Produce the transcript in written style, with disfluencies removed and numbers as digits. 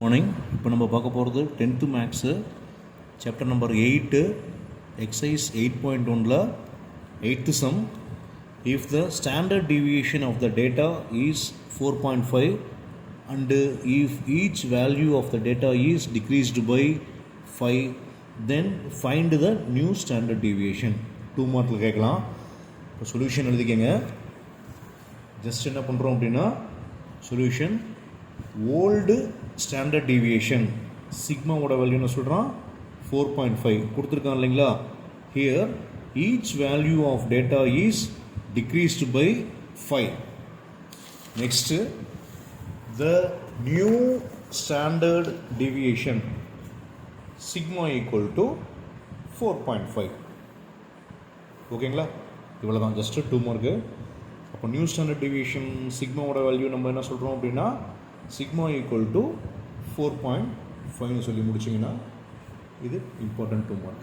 Morning. இப்போ நம்ம பார்க்க போகிறது 10th maths chapter number 8 exercise 8.1ல 8th sum. If the standard deviation of the data is 4.5 and if each value of the data is decreased by 5, then find the new standard deviation. 2 மார்க்கில் கேட்கலாம். இப்போ solution எழுதிக்கங்க. Just என்ன பண்ணுறோம் அப்படின்னா solution old standard deviation சிக்மாவோட வேல்யூன்னு சொல்கிறான் 4.5 கொடுத்துருக்கான் இல்லைங்களா. Here each value of data is decreased by 5. Next the new standard deviation sigma equal to 4.5. ஓகேங்களா, இவ்வளோ தான், ஜஸ்ட்டு 2 மார்க்கு. அப்போ நியூ ஸ்டாண்டர்ட் டீவியேஷன் சிக்மாவோட வேல்யூ நம்ம என்ன சொல்கிறோம் அப்படின்னா சிக்மா ஈக்குவல் டு 4.5 சொல்லி முடிச்சிங்கன்னா இது இம்பார்ட்டன்ட் 2 மார்க்.